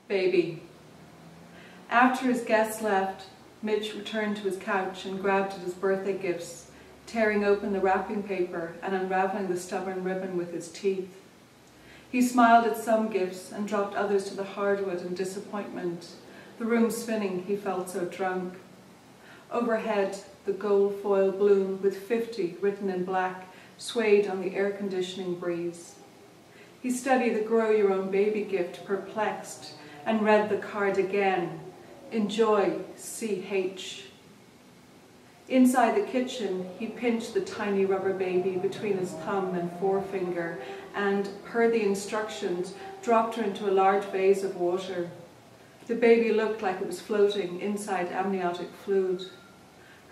Baby. After his guests left, Mitch returned to his couch and grabbed at his birthday gifts, tearing open the wrapping paper and unraveling the stubborn ribbon with his teeth. He smiled at some gifts and dropped others to the hardwood in disappointment. The room spinning, he felt so drunk. Overhead, the gold foil balloon with 50 written in black swayed on the air conditioning breeze. He studied the grow your own baby gift, perplexed, and read the card again. Enjoy, CH. Inside the kitchen, he pinched the tiny rubber baby between his thumb and forefinger and, per the instructions, dropped her into a large vase of water. The baby looked like it was floating inside amniotic fluid.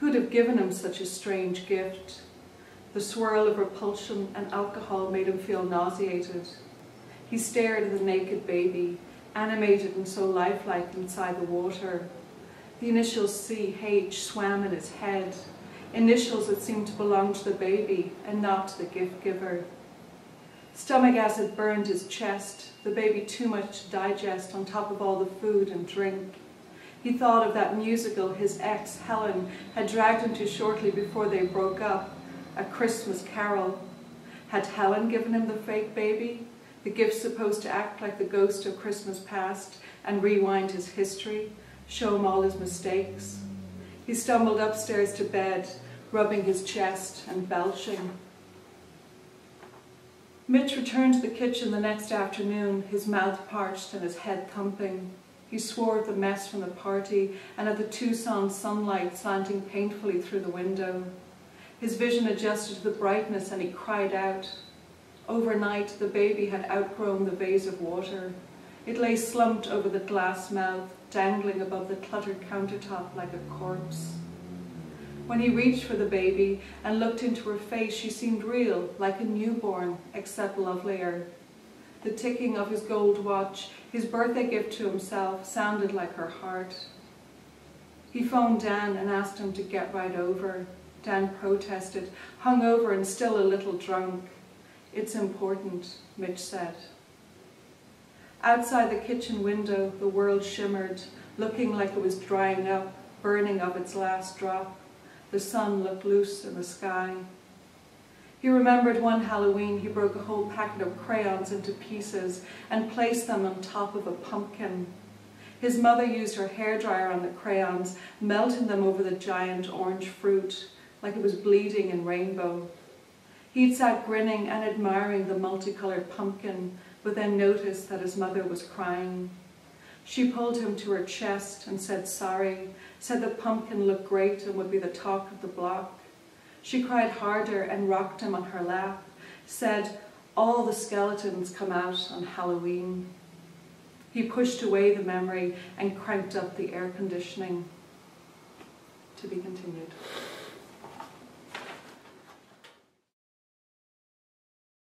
Who'd have given him such a strange gift? The swirl of repulsion and alcohol made him feel nauseated. He stared at the naked baby, animated and so lifelike inside the water. The initials CH swam in his head, initials that seemed to belong to the baby and not to the gift giver. Stomach acid burned his chest, the baby too much to digest on top of all the food and drink. He thought of that musical his ex, Helen, had dragged him to shortly before they broke up, A Christmas Carol. Had Helen given him the fake baby? The gift supposed to act like the ghost of Christmas past and rewind his history, show him all his mistakes. He stumbled upstairs to bed, rubbing his chest and belching. Mitch returned to the kitchen the next afternoon, his mouth parched and his head thumping. He swore at the mess from the party and at the Tucson sunlight slanting painfully through the window. His vision adjusted to the brightness and he cried out. Overnight, the baby had outgrown the vase of water. It lay slumped over the glass mouth, dangling above the cluttered countertop like a corpse. When he reached for the baby and looked into her face, she seemed real, like a newborn, except lovelier. The ticking of his gold watch, his birthday gift to himself, sounded like her heart. He phoned Dan and asked him to get right over. Dan protested, hungover and still a little drunk. It's important, Mitch said. Outside the kitchen window, the world shimmered, looking like it was drying up, burning of its last drop. The sun looked loose in the sky. He remembered one Halloween he broke a whole packet of crayons into pieces and placed them on top of a pumpkin. His mother used her hairdryer on the crayons, melting them over the giant orange fruit, like it was bleeding in rainbow. He'd sat grinning and admiring the multicolored pumpkin, but then noticed that his mother was crying. She pulled him to her chest and said sorry, said the pumpkin looked great and would be the talk of the block. She cried harder and rocked him on her lap, said, all the skeletons come out on Halloween. He pushed away the memory and cranked up the air conditioning. To be continued.